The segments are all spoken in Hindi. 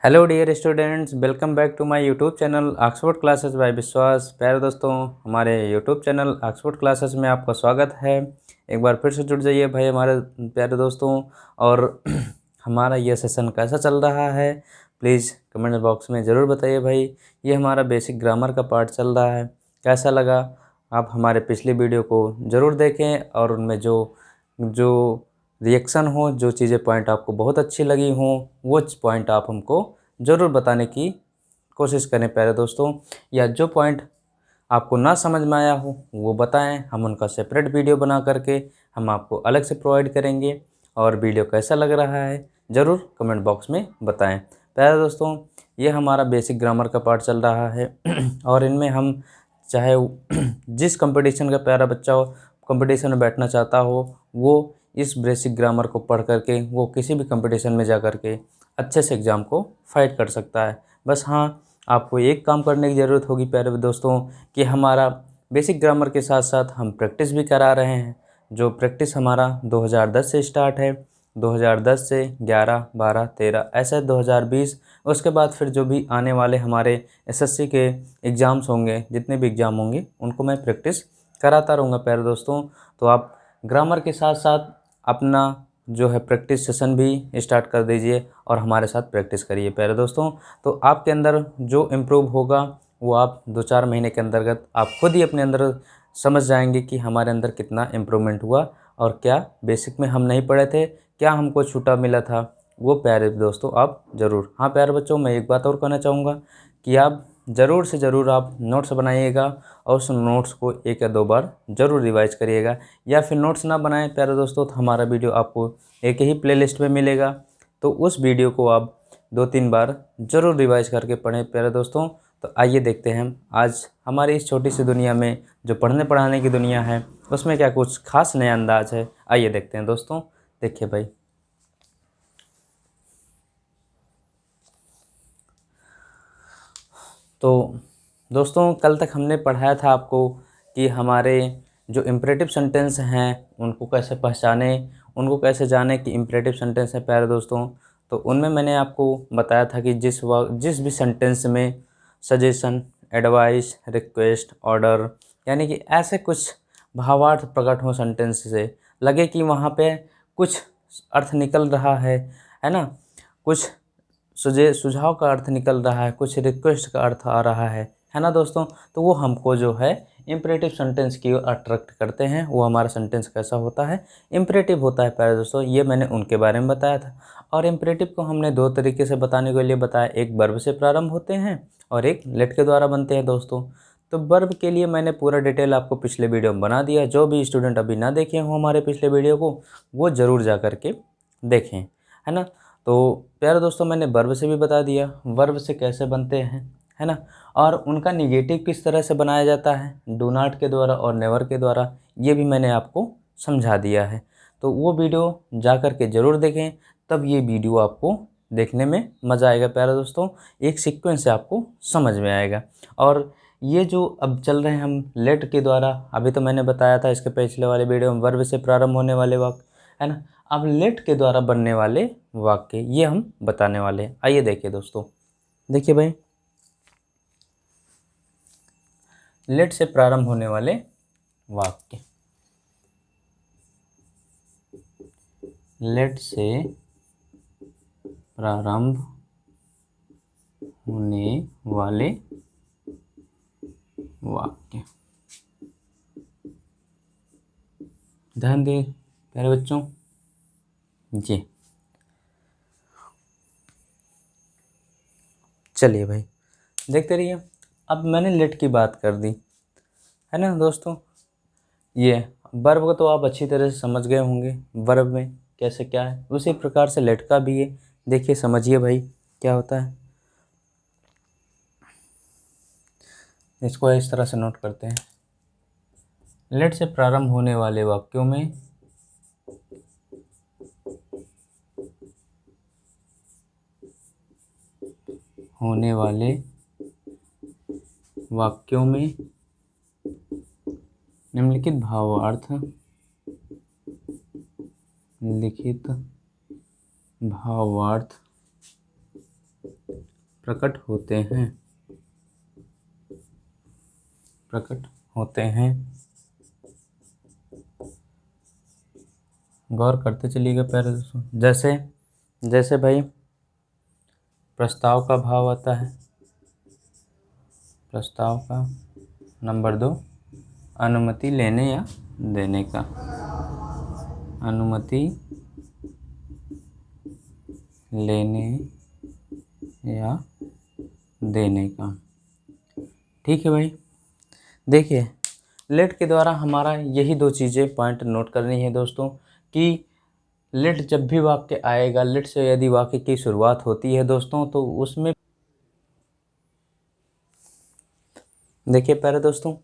Hello dear students, welcome back to my YouTube channel Oxford classes by Vishwas. प्यारे दोस्तों, हमारे यूट्यूब चैनल ऑक्सफोर्ड क्लासेस में आपका स्वागत है। एक बार फिर से जुड़ जाइए भाई हमारे प्यारे दोस्तों। और हमारा ये सेशन कैसा चल रहा है प्लीज़ कमेंट बॉक्स में ज़रूर बताइए भाई। ये हमारा बेसिक ग्रामर का पार्ट चल रहा है, कैसा लगा? आप हमारे पिछली वीडियो को ज़रूर देखें और उनमें जो जो रिएक्शन हो, जो चीज़ें पॉइंट आपको बहुत अच्छी लगी हों, वो पॉइंट आप हमको ज़रूर बताने की कोशिश करें प्यारे दोस्तों। या जो पॉइंट आपको ना समझ में आया हो वो बताएं, हम उनका सेपरेट वीडियो बना करके हम आपको अलग से प्रोवाइड करेंगे। और वीडियो कैसा लग रहा है ज़रूर कमेंट बॉक्स में बताएं। प्यारे दोस्तों, ये हमारा बेसिक ग्रामर का पार्ट चल रहा है और इनमें हम चाहे जिस कंपटीशन का प्यारा बच्चा हो, कंपटीशन में बैठना चाहता हो, वो इस बेसिक ग्रामर को पढ़ करके वो किसी भी कंपटीशन में जा कर के अच्छे से एग्ज़ाम को फाइट कर सकता है। बस हाँ, आपको एक काम करने की ज़रूरत होगी प्यारे दोस्तों कि हमारा बेसिक ग्रामर के साथ साथ हम प्रैक्टिस भी करा रहे हैं। जो प्रैक्टिस हमारा 2010 से स्टार्ट है, 2010 से 11, 12, 13 ऐसे 2020, उसके बाद फिर जो भी आने वाले हमारे एसएससी के एग्ज़ाम्स होंगे, जितने भी एग्ज़ाम होंगे उनको मैं प्रैक्टिस कराता रहूँगा प्यारे दोस्तों। तो आप ग्रामर के साथ साथ अपना जो है प्रैक्टिस सेशन भी स्टार्ट कर दीजिए और हमारे साथ प्रैक्टिस करिए प्यारे दोस्तों। तो आपके अंदर जो इम्प्रूव होगा वो आप 2-4 महीने के अंतर्गत आप खुद ही अपने अंदर समझ जाएंगे कि हमारे अंदर कितना इम्प्रूवमेंट हुआ और क्या बेसिक में हम नहीं पढ़े थे, क्या हमको छूटा मिला था। वो प्यारे दोस्तों आप ज़रूर, हाँ प्यारे बच्चों, मैं एक बात और कहना चाहूँगा कि आप ज़रूर से ज़रूर आप नोट्स बनाइएगा और उस नोट्स को 1 या 2 बार ज़रूर रिवाइज करिएगा। या फिर नोट्स ना बनाएं प्यारे दोस्तों तो हमारा वीडियो आपको एक ही प्लेलिस्ट में मिलेगा, तो उस वीडियो को आप 2-3 बार ज़रूर रिवाइज करके पढ़ें प्यारे दोस्तों। तो आइए देखते हैं हम आज हमारी इस छोटी सी दुनिया में जो पढ़ने पढ़ाने की दुनिया है उसमें क्या कुछ खास नया अंदाज है। आइए देखते हैं दोस्तों। देखिए भाई, तो दोस्तों कल तक हमने पढ़ाया था आपको कि हमारे जो इम्परेटिव सेंटेंस हैं उनको कैसे पहचाने, उनको कैसे जाने कि इम्परेटिव सेंटेंस है प्यारे दोस्तों। तो उनमें मैंने आपको बताया था कि जिस भी सेंटेंस में सजेशन, एडवाइस, रिक्वेस्ट, ऑर्डर यानी कि ऐसे कुछ भावार्थ प्रकट हो सेंटेंस से, लगे कि वहाँ पे कुछ अर्थ निकल रहा है ना, कुछ सुझाव का अर्थ निकल रहा है, कुछ रिक्वेस्ट का अर्थ आ रहा है ना दोस्तों। तो वो हमको जो है इम्परेटिव सेंटेंस की ओर अट्रैक्ट करते हैं। वो हमारा सेंटेंस कैसा होता है, इम्परेटिव होता है प्यारे दोस्तों। ये मैंने उनके बारे में बताया था। और इम्परेटिव को हमने 2 तरीके से बताने के लिए बताया, एक वर्ब से प्रारंभ होते हैं और एक लेट के द्वारा बनते हैं दोस्तों। तो वर्ब के लिए मैंने पूरा डिटेल आपको पिछले वीडियो में बना दिया। जो भी स्टूडेंट अभी ना देखे हों हमारे पिछले वीडियो को, वो ज़रूर जा करके देखें, है ना। तो प्यारे दोस्तों, मैंने वर्ब से भी बता दिया वर्ब से कैसे बनते हैं, है ना। और उनका निगेटिव किस तरह से बनाया जाता है, डू नॉट के द्वारा और नेवर के द्वारा, ये भी मैंने आपको समझा दिया है। तो वो वीडियो जा कर के ज़रूर देखें, तब ये वीडियो आपको देखने में मज़ा आएगा प्यारे दोस्तों। एक सीक्वेंस से आपको समझ में आएगा। और ये जो अब चल रहे हैं हम लेट के द्वारा, अभी तो मैंने बताया था इसके पिछले वाले वीडियो में वर्ब से प्रारंभ होने वाले वाक्य, है ना। अब लेट के द्वारा बनने वाले वाक्य ये हम बताने वाले हैं। आइए देखिए दोस्तों, देखिए भाई, लेट से प्रारंभ होने वाले वाक्य, लेट से प्रारंभ होने वाले वाक्य, ध्यान दें प्यारे बच्चों जी। चलिए भाई देखते रहिए। अब मैंने लेट की बात कर दी, है ना दोस्तों। ये वर्ब को तो आप अच्छी तरह से समझ गए होंगे, वर्ब में कैसे क्या है, उसी प्रकार से लेट का भी है। देखिए समझिए भाई क्या होता है, इसको इस तरह से नोट करते हैं। लेट से प्रारंभ होने वाले वाक्यों में होने वाले वाक्यों में निम्नलिखित भावार्थ, लिखित भावार्थ प्रकट होते हैं, प्रकट होते हैं। गौर करते चलिएगा प्यारे दोस्तों। जैसे जैसे भाई प्रस्ताव का भाव आता है, प्रस्ताव का। नंबर 2 अनुमति लेने या देने का, अनुमति लेने या देने का। ठीक है भाई। देखिए लेट के द्वारा हमारा यही दो चीज़ें पॉइंट नोट करनी है दोस्तों कि लेट जब भी वाक्य आएगा, लेट से यदि वाक्य की शुरुआत होती है दोस्तों तो उसमें देखिए प्यारे दोस्तों,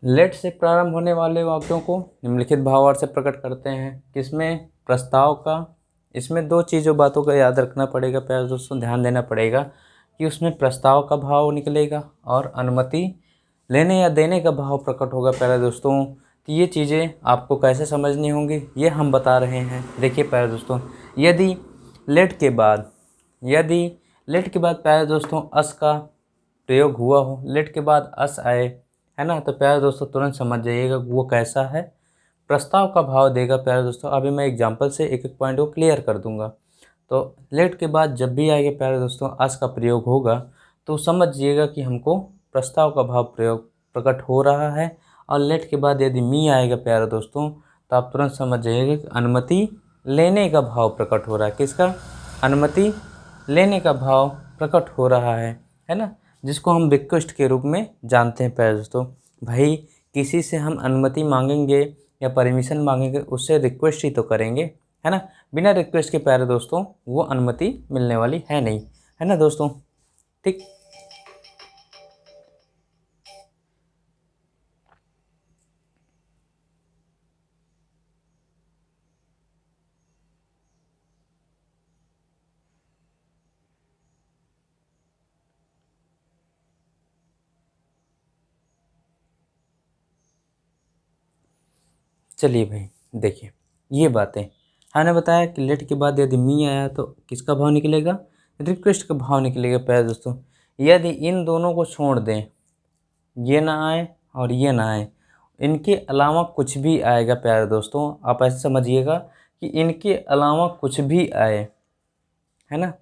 लेट से प्रारंभ होने वाले वाक्यों को निम्नलिखित भावार्थ से प्रकट करते हैं। किसमें? प्रस्ताव का। इसमें दो चीज़ों बातों का याद रखना पड़ेगा प्यारे दोस्तों, ध्यान देना पड़ेगा कि उसमें प्रस्ताव का भाव निकलेगा और अनुमति लेने या देने का भाव प्रकट होगा प्यारे दोस्तों। तो ये चीज़ें आपको कैसे समझनी होंगी ये हम बता रहे हैं। देखिए प्यारे दोस्तों, यदि लेट के बाद प्यारे दोस्तों अस का प्रयोग हुआ हो, लेट के बाद अस आए, है ना, तो प्यारे दोस्तों तुरंत समझ जाइएगा वो कैसा है, प्रस्ताव का भाव देगा प्यारे दोस्तों। अभी मैं एग्जांपल से एक एक पॉइंट को क्लियर कर दूंगा। तो लेट के बाद जब भी आएगा प्यारे दोस्तों अस का प्रयोग होगा तो समझिएगा कि हमको प्रस्ताव का भाव प्रयोग प्रकट हो रहा है। और लेट के बाद यदि मी आएगा प्यारे दोस्तों तो आप तुरंत समझ जाइएगा कि अनुमति लेने का भाव प्रकट हो रहा है। किसका? अनुमति लेने का भाव प्रकट हो रहा है ना, जिसको हम रिक्वेस्ट के रूप में जानते हैं प्यारे दोस्तों। भाई किसी से हम अनुमति मांगेंगे या परमिशन मांगेंगे उससे रिक्वेस्ट ही तो करेंगे, है ना। बिना रिक्वेस्ट के प्यारे दोस्तों वो अनुमति मिलने वाली है नहीं, है ना दोस्तों। ठीक। चलिए भाई देखिए ये बातें हमने बताया कि लेट के बाद यदि मी आया तो किसका भाव निकलेगा? रिक्वेस्ट का भाव निकलेगा प्यारे दोस्तों। यदि इन दोनों को छोड़ दें, ये ना आए और ये ना आए, इनके अलावा कुछ भी आएगा प्यारे दोस्तों, आप ऐसे समझिएगा कि इनके अलावा कुछ भी आए, है ना,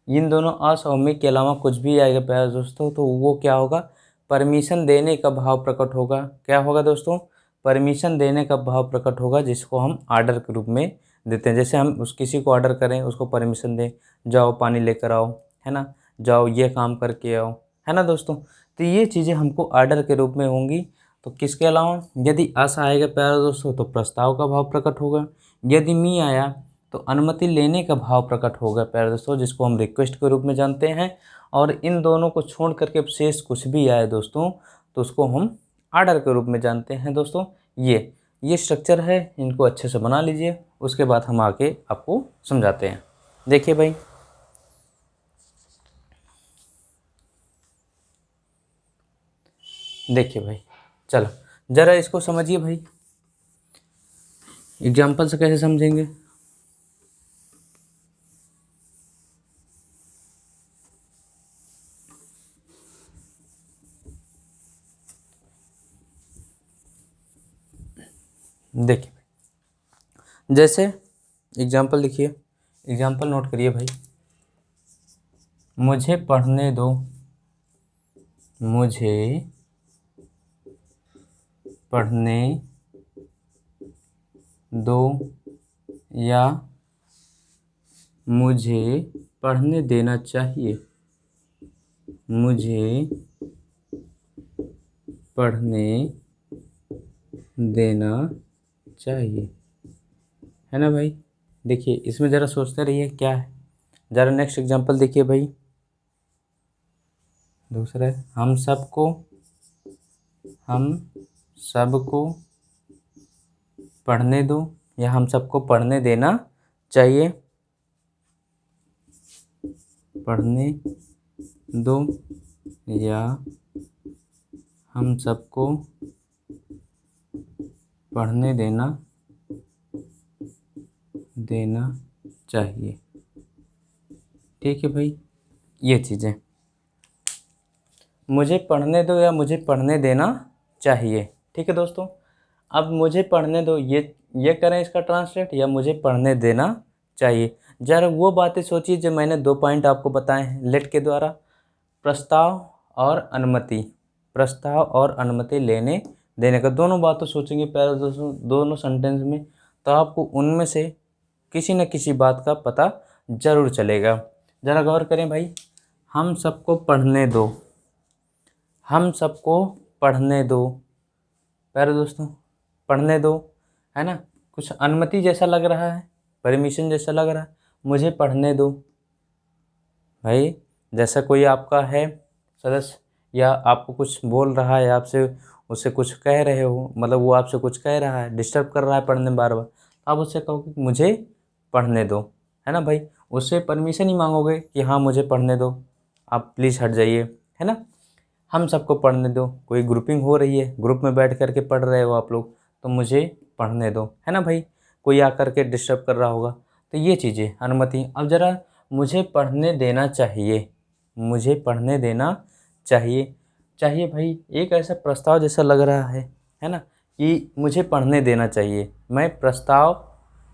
इन दोनों अस और मी के अलावा कुछ भी आएगा प्यारे दोस्तों तो वो क्या होगा? परमिशन देने का भाव प्रकट होगा। क्या होगा दोस्तों? परमिशन देने का भाव प्रकट होगा, जिसको हम आर्डर के रूप में देते हैं। जैसे हम किसी को ऑर्डर करें, उसको परमिशन दें, जाओ पानी लेकर आओ, है ना, जाओ ये काम करके आओ, है ना दोस्तों। तो ये चीज़ें हमको आर्डर के रूप में होंगी। तो किसके अलावा? यदि अस आएगा प्यारे दोस्तों तो प्रस्ताव का भाव प्रकट होगा। यदि मी आया तो अनुमति लेने का भाव प्रकट होगा प्यारे दोस्तों, जिसको हम रिक्वेस्ट के रूप में जानते हैं। और इन दोनों को छोड़ करके शेष कुछ भी आए दोस्तों तो उसको हम आर्डर के रूप में जानते हैं दोस्तों। ये स्ट्रक्चर है, इनको अच्छे से बना लीजिए, उसके बाद हम आके आपको समझाते हैं। देखिए भाई, चलो ज़रा इसको समझिए भाई, एग्जाम्पल से कैसे समझेंगे। देखिए जैसे एग्जाम्पल लिखिए, एग्जाम्पल नोट करिए भाई। मुझे पढ़ने दो, मुझे पढ़ने दो या मुझे पढ़ने देना चाहिए, मुझे पढ़ने देना चाहिए, है ना भाई। देखिए इसमें ज़रा सोचते रहिए क्या है। ज़रा नेक्स्ट एग्जांपल देखिए भाई, दूसरा है हम सबको पढ़ने दो या हम सबको पढ़ने देना चाहिए, पढ़ने दो या हम सबको पढ़ने देना चाहिए। ठीक है भाई। ये चीज़ें, मुझे पढ़ने दो या मुझे पढ़ने देना चाहिए। ठीक है दोस्तों, अब मुझे पढ़ने दो ये करें इसका ट्रांसलेट, या मुझे पढ़ने देना चाहिए। ज़रा वो बातें सोचिए जो मैंने 2 पॉइंट आपको बताए हैं लेट के द्वारा, प्रस्ताव और अनुमति, प्रस्ताव और अनुमति लेने देने का, दोनों बातों सोचेंगे प्यारे दोस्तों दोनों सेंटेंस में, तो आपको उनमें से किसी न किसी बात का पता ज़रूर चलेगा। ज़रा गौर करें भाई, हम सबको पढ़ने दो, हम सबको पढ़ने दो प्यारे दोस्तों, पढ़ने दो, है ना, कुछ अनुमति जैसा लग रहा है, परमिशन जैसा लग रहा है, मुझे पढ़ने दो। भाई जैसा कोई आपका है सदस्य, या आपको कुछ बोल रहा है, आपसे उससे कुछ कह रहे हो, मतलब वो आपसे कुछ कह रहा है, डिस्टर्ब कर रहा है पढ़ने में बार बार, आप उससे कहोगे कि मुझे पढ़ने दो, है ना भाई, उससे परमिशन ही मांगोगे कि हाँ मुझे पढ़ने दो, आप प्लीज़ हट जाइए, है ना। हम सबको पढ़ने दो, कोई ग्रुपिंग हो रही है, ग्रुप में बैठ कर के पढ़ रहे हो आप लोग, तो मुझे पढ़ने दो, है ना भाई, कोई आकर के डिस्टर्ब कर रहा होगा, तो ये चीज़ें अनुमति। अब ज़रा मुझे पढ़ने देना चाहिए, मुझे पढ़ने देना चाहिए, चाहिए भाई एक ऐसा प्रस्ताव जैसा लग रहा है ना, कि मुझे पढ़ने देना चाहिए, मैं प्रस्ताव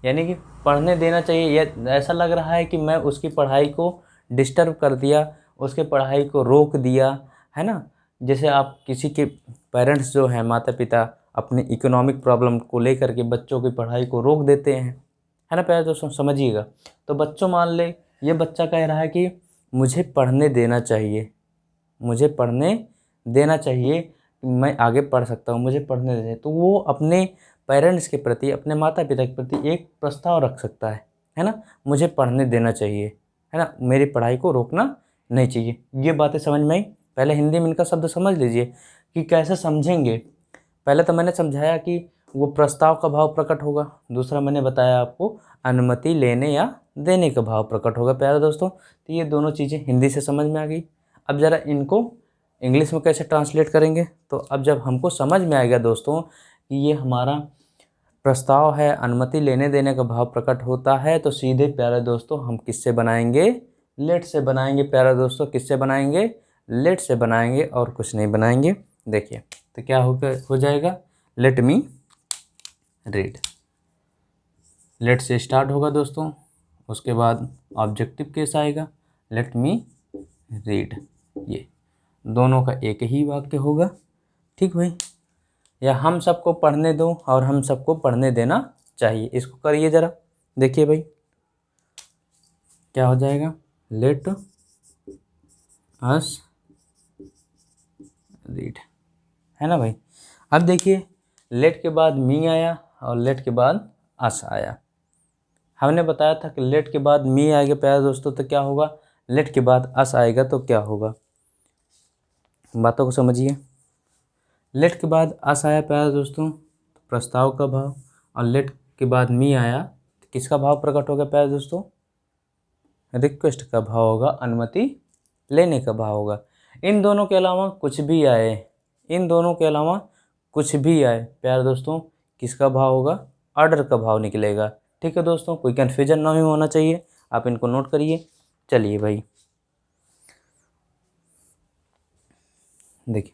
यानी कि पढ़ने देना चाहिए, या ऐसा लग रहा है कि मैं उसकी पढ़ाई को डिस्टर्ब कर दिया, उसके पढ़ाई को रोक दिया, है ना। जैसे आप किसी के पेरेंट्स जो हैं, माता पिता, अपनी इकोनॉमिक प्रॉब्लम को लेकर के बच्चों की पढ़ाई को रोक देते हैं, है ना प्यारे दोस्तों, समझिएगा। तो बच्चों मान ले, ये बच्चा कह रहा है कि मुझे पढ़ने देना चाहिए, मुझे पढ़ने देना चाहिए, मैं आगे पढ़ सकता हूँ, मुझे पढ़ने देना, तो वो अपने पेरेंट्स के प्रति, अपने माता पिता के प्रति एक प्रस्ताव रख सकता है ना, मुझे पढ़ने देना चाहिए, है ना, मेरी पढ़ाई को रोकना नहीं चाहिए। ये बातें समझ में आई। पहले हिंदी में इनका शब्द समझ लीजिए कि कैसे समझेंगे। पहले तो मैंने समझाया कि वो प्रस्ताव का भाव प्रकट होगा, दूसरा मैंने बताया आपको अनुमति लेने या देने का भाव प्रकट होगा प्यारे दोस्तों। तो ये दोनों चीज़ें हिंदी से समझ में आ गई। अब ज़रा इनको इंग्लिश में कैसे ट्रांसलेट करेंगे, तो अब जब हमको समझ में आ गया दोस्तों कि ये हमारा प्रस्ताव है, अनुमति लेने देने का भाव प्रकट होता है, तो सीधे प्यारे दोस्तों हम किससे बनाएंगे, लेट से बनाएंगे प्यारे दोस्तों, किससे बनाएंगे, लेट से बनाएंगे और कुछ नहीं बनाएंगे। देखिए तो क्या हो जाएगा, लेट मी रीड, लेट से स्टार्ट होगा दोस्तों, उसके बाद ऑब्जेक्टिव केस आएगा, लेट मी रीड, ये दोनों का एक ही वाक्य होगा। ठीक भाई, या हम सबको पढ़ने दो और हम सबको पढ़ने देना चाहिए, इसको करिए ज़रा, देखिए भाई क्या हो जाएगा, लेट अस रीड, है ना भाई। अब देखिए लेट के बाद मी आया और लेट के बाद अस आया। हमने बताया था कि लेट के बाद मी आएगा प्यारे दोस्तों तो क्या होगा, लेट के बाद अस आएगा तो क्या होगा, बातों को समझिए। लेट के बाद अस आया प्यारे दोस्तों तो प्रस्ताव का भाव, और लेट के बाद मी आया तो किसका भाव प्रकट होगा प्यारे दोस्तों, रिक्वेस्ट का भाव होगा, अनुमति लेने का भाव होगा। इन दोनों के अलावा कुछ भी आए, इन दोनों के अलावा कुछ भी आए प्यारे दोस्तों, किसका भाव होगा, ऑर्डर का भाव निकलेगा। ठीक है दोस्तों, कोई कन्फ्यूजन ना होना चाहिए, आप इनको नोट करिए। चलिए भाई देखिए,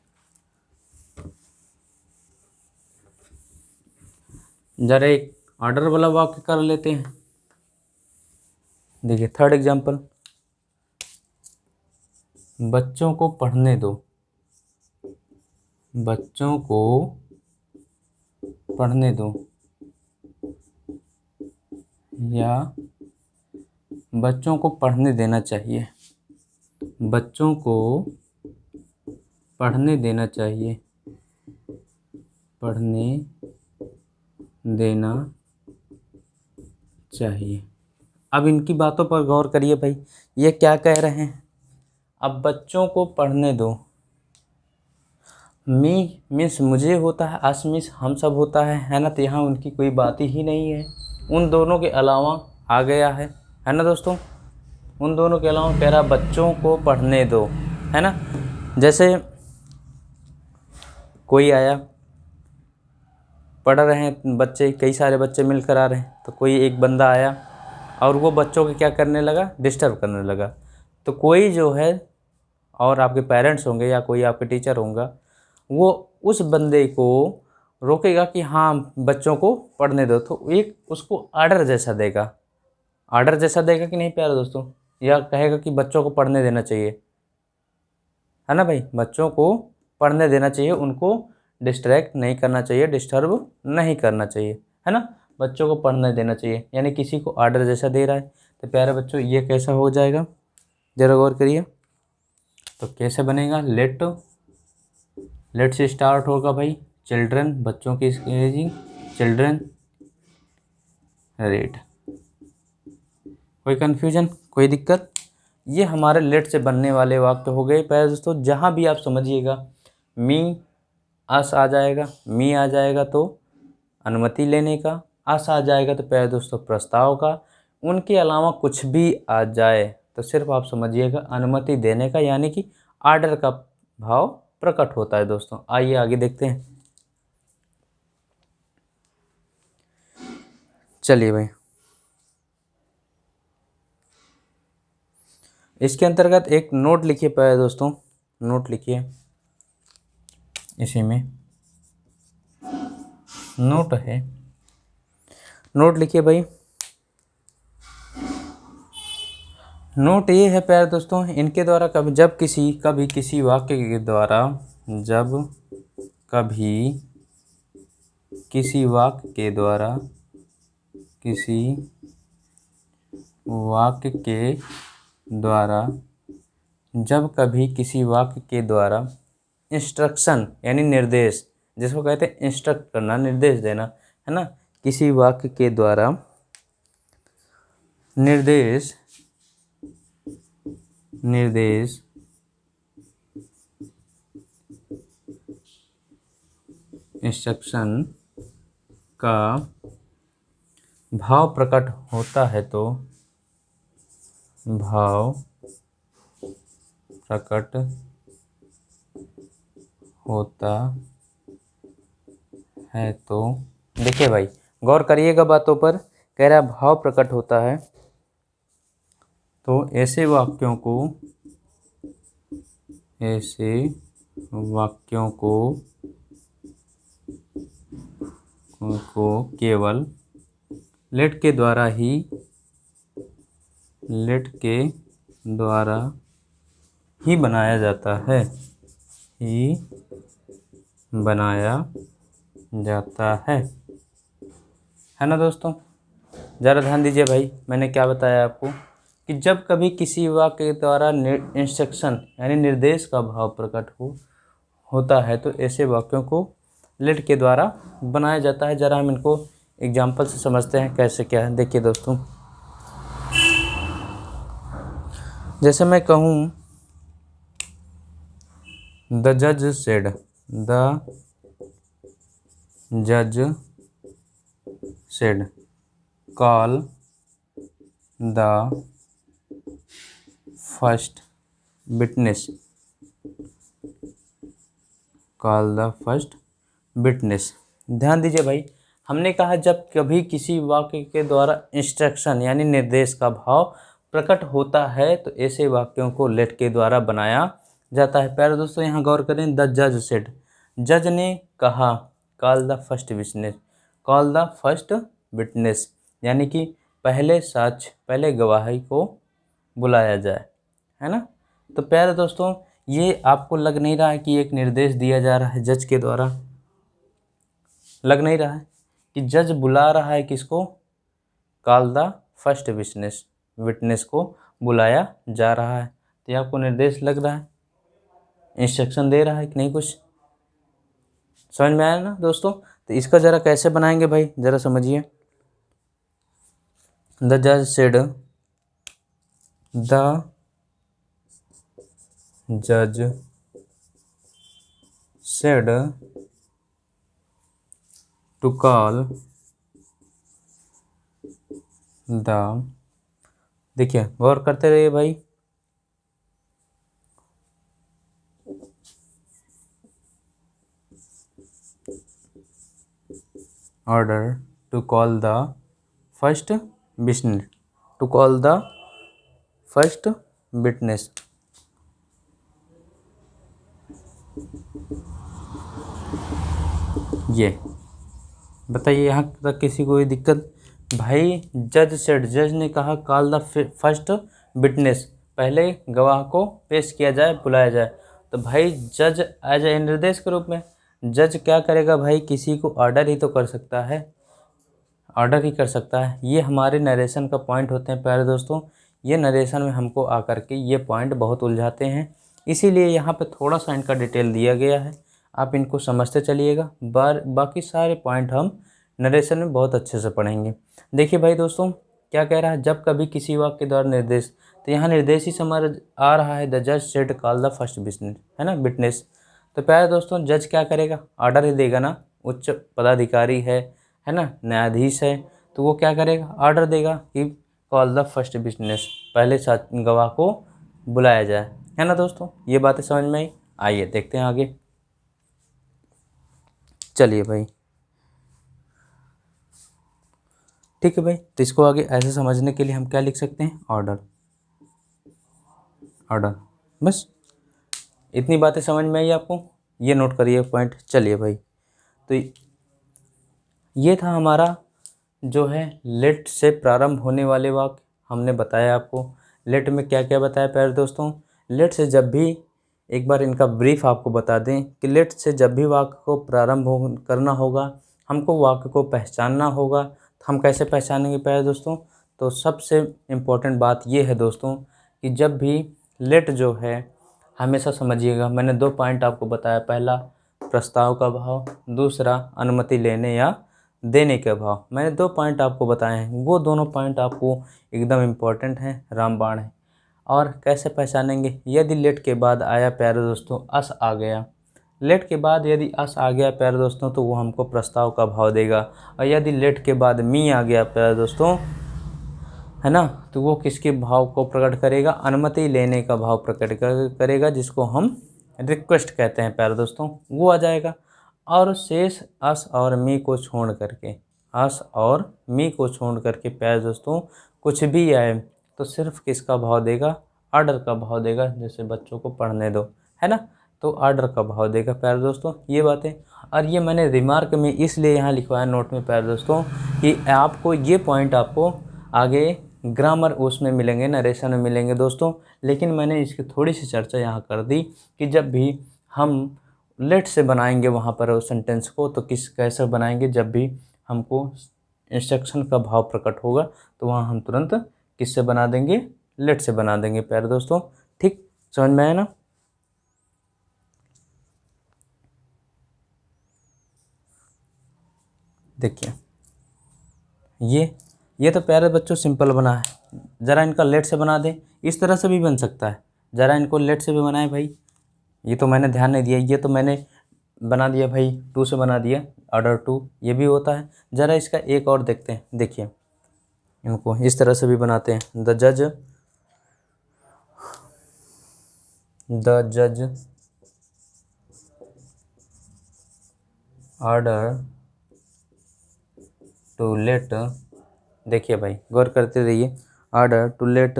जरा एक ऑर्डर वाला वाक्य कर लेते हैं। देखिए थर्ड एग्जाम्पल, बच्चों को पढ़ने दो, बच्चों को पढ़ने दो, या बच्चों को पढ़ने देना चाहिए, बच्चों को पढ़ने देना चाहिए, पढ़ने देना चाहिए। अब इनकी बातों पर गौर करिए भाई, ये क्या कह रहे हैं, अब बच्चों को पढ़ने दो, मी मीन्स मुझे होता है, अस मीन्स हम सब होता है ना, तो यहाँ उनकी कोई बात ही नहीं है, उन दोनों के अलावा आ गया है ना दोस्तों, उन दोनों के अलावा कह रहा बच्चों को पढ़ने दो, है ना। जैसे कोई आया, पढ़ रहे हैं बच्चे, कई सारे बच्चे मिलकर आ रहे हैं, तो कोई एक बंदा आया और वो बच्चों को क्या करने लगा, डिस्टर्ब करने लगा, तो कोई जो है और आपके पेरेंट्स होंगे या कोई आपके टीचर होगा, वो उस बंदे को रोकेगा कि हाँ बच्चों को पढ़ने दो, तो एक उसको आर्डर जैसा देगा। आर्डर जैसा देगा कि नहीं प्यारे दोस्तों, या कहेगा कि बच्चों को पढ़ने देना चाहिए, है ना भाई। बच्चों को पढ़ने देना चाहिए, उनको डिस्ट्रैक्ट नहीं करना चाहिए, डिस्टर्ब नहीं करना चाहिए, है ना। बच्चों को पढ़ने देना चाहिए, यानी किसी को आर्डर जैसा दे रहा है। तो प्यारे बच्चों ये कैसा हो जाएगा, जरा गौर करिए। तो कैसे बनेगा, लेट से स्टार्ट होगा भाई, चिल्ड्रन बच्चों की स्क्रीनिंग, चिल्ड्रन रेड। कोई कन्फ्यूजन, कोई दिक्कत? ये हमारे लेट से बनने वाले वाक्य हो गए प्यारे दोस्तों। जहाँ भी आप समझिएगा मी अस आ जाएगा, मी आ जाएगा तो अनुमति लेने का, अस आ जाएगा तो प्यारे दोस्तों प्रस्ताव का, उनके अलावा कुछ भी आ जाए तो सिर्फ आप समझिएगा अनुमति देने का, यानी कि आर्डर का भाव प्रकट होता है दोस्तों। आइए आगे देखते हैं। चलिए भाई, इसके अंतर्गत एक नोट लिखिए प्यारे दोस्तों, नोट लिखिए। इसी में नोट है, नोट लिखिए भाई। नोट ये है प्यारे दोस्तों, इनके द्वारा कभी किसी वाक्य के द्वारा, जब कभी किसी वाक्य के द्वारा, किसी वाक्य के द्वारा, जब कभी किसी वाक्य के द्वारा इंस्ट्रक्शन यानी निर्देश, जिसको कहते हैं इंस्ट्रक्ट करना, निर्देश देना, है ना। किसी वाक्य के द्वारा निर्देश इंस्ट्रक्शन का भाव प्रकट होता है तो, भाव प्रकट होता है तो, देखिए भाई गौर करिएगा बातों पर, कह रहा भाव प्रकट होता है तो ऐसे वाक्यों को केवल लेट के द्वारा ही बनाया जाता है, है ना दोस्तों। ज़रा ध्यान दीजिए भाई, मैंने क्या बताया आपको कि जब कभी किसी वाक्य के द्वारा इंस्ट्रक्शन यानी निर्देश का भाव प्रकट होता है तो ऐसे वाक्यों को लेट के द्वारा बनाया जाता है। ज़रा हम इनको एग्जाम्पल से समझते हैं कैसे क्या है। देखिए दोस्तों, जैसे मैं कहूँ द जज said call the first witness. ध्यान दीजिए भाई, हमने कहा जब कभी किसी वाक्य के द्वारा इंस्ट्रक्शन यानी निर्देश का भाव प्रकट होता है तो ऐसे वाक्यों को लेट के द्वारा बनाया जाता है। प्यारे दोस्तों यहाँ गौर करें, द जज सेड, जज ने कहा, कॉल द फर्स्ट विटनेस, यानी कि पहले साक्ष्य, पहले गवाही को बुलाया जाए, है ना। तो प्यारे दोस्तों ये आपको लग नहीं रहा है कि एक निर्देश दिया जा रहा है जज के द्वारा? लग नहीं रहा है कि जज बुला रहा है किसको? कॉल द फर्स्ट विटनेस को बुलाया जा रहा है। तो ये आपको निर्देश लग रहा है, इंस्ट्रक्शन दे रहा है कि नहीं? कुछ समझ में आया ना दोस्तों? तो इसका ज़रा कैसे बनाएंगे भाई, ज़रा समझिए। द जज सेड, द जज सेड टू कॉल द, देखिए गौर करते रहिए भाई, order to call the first witness, to call the first witness. ये बताइए यहाँ तक किसी को कोई दिक्कत? भाई जज सेड, जज ने कहा कॉल द फर्स्ट विटनेस, पहले गवाह को पेश किया जाए, बुलाया जाए। तो भाई जज एज ए निर्देश के रूप में जज क्या करेगा भाई, किसी को ऑर्डर ही तो कर सकता है, ऑर्डर ही कर सकता है। ये हमारे नरेशन का पॉइंट होते हैं प्यारे दोस्तों। ये नरेशन में हमको आकर के ये पॉइंट बहुत उलझाते हैं, इसीलिए यहाँ पे थोड़ा सा इनका डिटेल दिया गया है, आप इनको समझते चलिएगा। बाकी सारे पॉइंट हम नरेशन में बहुत अच्छे से पढ़ेंगे। देखिए भाई दोस्तों क्या कह रहा है, जब कभी किसी वाक्य के द्वारा निर्देश, तो यहाँ निर्देश ही समझ आ रहा है, द जज said call the first business, है ना, विटनेस। तो प्यारे दोस्तों जज क्या करेगा, ऑर्डर ही देगा ना, उच्च पदाधिकारी है ना, न्यायाधीश है, तो वो क्या करेगा, ऑर्डर देगा कि कॉल द फर्स्ट बिजनेस, पहले गवाह को बुलाया जाए, है ना दोस्तों। ये बातें समझ में आई? आइए देखते हैं आगे। चलिए भाई ठीक है भाई, तो इसको आगे ऐसे समझने के लिए हम क्या लिख सकते हैं, ऑर्डर, ऑर्डर, बस इतनी बातें समझ में आई आपको, ये नोट करिए पॉइंट। चलिए भाई, तो ये था हमारा जो है लेट से प्रारंभ होने वाले वाक्य, हमने बताया आपको लेट में क्या क्या बताया प्यारे दोस्तों। लेट से जब भी, एक बार इनका ब्रीफ आपको बता दें कि लेट से जब भी वाक्य को प्रारंभ करना होगा, हमको वाक्य को पहचानना होगा। तो हम कैसे पहचानेंगे प्यारे दोस्तों, तो सबसे इम्पोर्टेंट बात ये है दोस्तों कि जब भी लेट जो है, हमेशा समझिएगा, मैंने 2 पॉइंट आपको बताया, पहला प्रस्ताव का भाव, दूसरा अनुमति लेने या देने के भाव। मैंने 2 पॉइंट आपको बताए हैं, वो दोनों पॉइंट आपको एकदम इम्पोर्टेंट हैं, रामबाण है। और कैसे पहचानेंगे, यदि लेट के बाद आया प्यारे दोस्तों अस आ गया, लेट के बाद यदि अस आ गया प्यारे दोस्तों तो वो हमको प्रस्ताव का भाव देगा। और यदि लेट के बाद मी आ गया प्यारे दोस्तों, है ना, तो वो किसके भाव को प्रकट करेगा, अनुमति लेने का भाव प्रकट करेगा, जिसको हम रिक्वेस्ट कहते हैं प्यारे दोस्तों, वो आ जाएगा। और शेष अस और मी को छोड़ करके, अस और मी को छोड़ करके प्यारे दोस्तों कुछ भी आए तो सिर्फ किसका भाव देगा, ऑर्डर का भाव देगा। जैसे बच्चों को पढ़ने दो, है ना, तो ऑर्डर का भाव देगा प्यारे दोस्तों, ये बातें। और ये मैंने रिमार्क में इसलिए यहाँ लिखवाया नोट में प्यारे दोस्तों कि आपको ये पॉइंट आपको आगे ग्रामर उसमें मिलेंगे, नरेशन में मिलेंगे दोस्तों। लेकिन मैंने इसकी थोड़ी सी चर्चा यहाँ कर दी कि जब भी हम लेट से बनाएंगे वहाँ पर उस सेंटेंस को, तो कैसे बनाएंगे, जब भी हमको इंस्ट्रक्शन का भाव प्रकट होगा तो वहाँ हम तुरंत किससे बना देंगे, लेट से बना देंगे प्यारे दोस्तों। ठीक समझ में आया ना? देखिए ये तो प्यारे बच्चों सिंपल बना है, ज़रा इनका लेट से बना दें, इस तरह से भी बन सकता है, ज़रा इनको लेट से भी बनाए भाई। ये तो मैंने ध्यान नहीं दिया, ये तो मैंने बना दिया भाई, 2 से बना दिया, ऑर्डर 2, ये भी होता है। ज़रा इसका एक और देखते हैं, देखिए इनको इस तरह से भी बनाते हैं, द जज ऑर्डर टू लेट, देखिए भाई गौर करते रहिए, order to let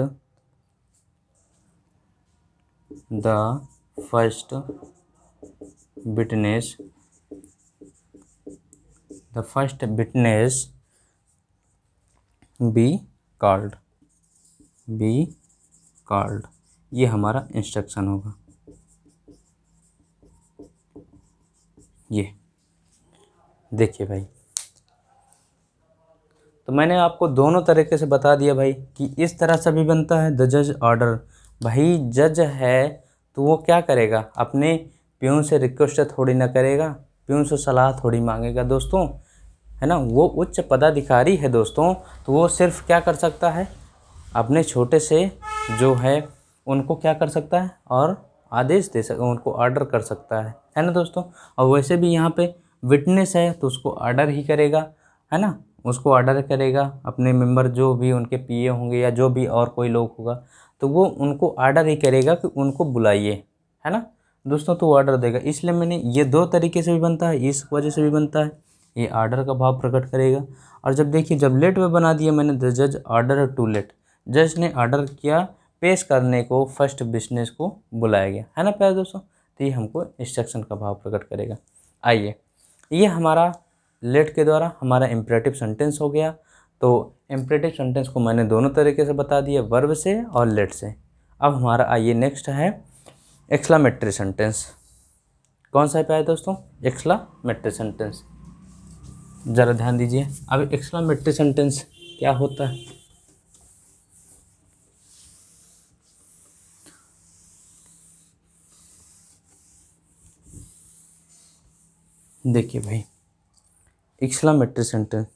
the first witness, the first witness be called, ये हमारा इंस्ट्रक्शन होगा। ये देखिए भाई, तो मैंने आपको दोनों तरीके से बता दिया भाई कि इस तरह से भी बनता है द जज ऑर्डर। भाई जज है तो वो क्या करेगा, अपने प्यून से रिक्वेस्ट थोड़ी ना करेगा, प्यून से सलाह थोड़ी मांगेगा दोस्तों, है ना, वो उच्च पदाधिकारी है दोस्तों, तो वो सिर्फ क्या कर सकता है, अपने छोटे से जो है उनको क्या कर सकता है, और आदेश दे सकता, उनको ऑर्डर कर सकता है ना दोस्तों। और वैसे भी यहाँ पे विटनेस है तो उसको ऑर्डर ही करेगा, है ना, उसको ऑर्डर करेगा, अपने मेंबर जो भी उनके पीए होंगे या जो भी और कोई लोग होगा तो वो उनको ऑर्डर ही करेगा कि उनको बुलाइए, है ना दोस्तों, तो ऑर्डर देगा। इसलिए मैंने ये 2 तरीके से भी बनता है, इस वजह से भी बनता है, ये ऑर्डर का भाव प्रकट करेगा। और जब देखिए जब लेट में बना दिया मैंने, द जज ऑर्डर टू लेट, जज ने ऑर्डर किया पेश करने को फर्स्ट बिजनेस को बुलाया गया, है ना प्यारे दोस्तों। तो ये हमको इंस्ट्रक्शन का भाव प्रकट करेगा। आइए, ये हमारा लेट के द्वारा हमारा इम्परेटिव सेंटेंस हो गया। तो इम्परेटिव सेंटेंस को मैंने दोनों तरीके से बता दिया, वर्ब से और लेट से। अब हमारा आइए नेक्स्ट है एक्सक्लामेटरी सेंटेंस। कौन सा है प्यारे दोस्तों? Exclamatory sentence. ज़रा ध्यान दीजिए। अब एक्सक्लामेटरी सेंटेंस क्या होता है? देखिए भाई, एक्सक्लामेटरी सेंटेंस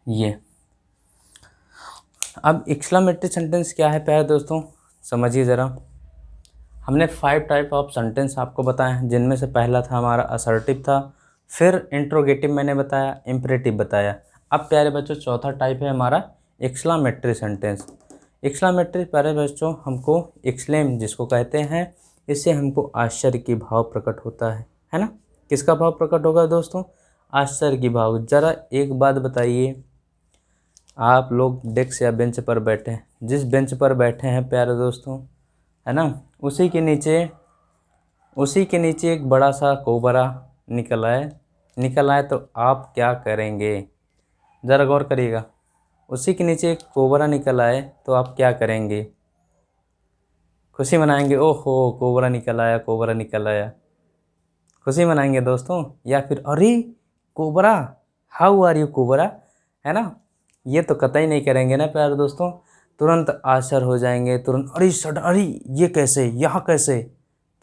ये। अब एक्सक्लामेटरी सेंटेंस क्या है प्यारे दोस्तों, समझिए ज़रा। हमने 5 टाइप ऑफ सेंटेंस आपको बताए हैं, जिनमें से पहला था हमारा असर्टिव था, फिर इंट्रोगेटिव मैंने बताया, इम्परेटिव बताया। अब प्यारे बच्चों चौथा टाइप है हमारा एक्सक्लामेटरी सेंटेंस। एक्सक्लामेटरी प्यारे बच्चों हमको एक्सक्लेम जिसको कहते हैं, इससे हमको आश्चर्य की भाव प्रकट होता है ना। किसका भाव प्रकट होगा दोस्तों? आश्चर्य की भाव। ज़रा एक बात बताइए, आप लोग डेस्क या बेंच पर बैठे हैं, जिस बेंच पर बैठे हैं प्यारे दोस्तों, है ना, उसी के नीचे एक बड़ा सा कोबरा निकल आए तो आप क्या करेंगे? ज़रा गौर करिएगा। उसी के नीचे एक कोबरा निकल आए तो आप क्या करेंगे? खुशी मनाएंगे, ओहो कोबरा निकल आया, खुशी मनाएंगे दोस्तों। या फिर अरे cobra, how are you cobra, है ना, ये तो कतई नहीं करेंगे ना प्यारे दोस्तों। तुरंत आश्चर्य हो जाएंगे, तुरंत अरे ये कैसे, यहाँ कैसे,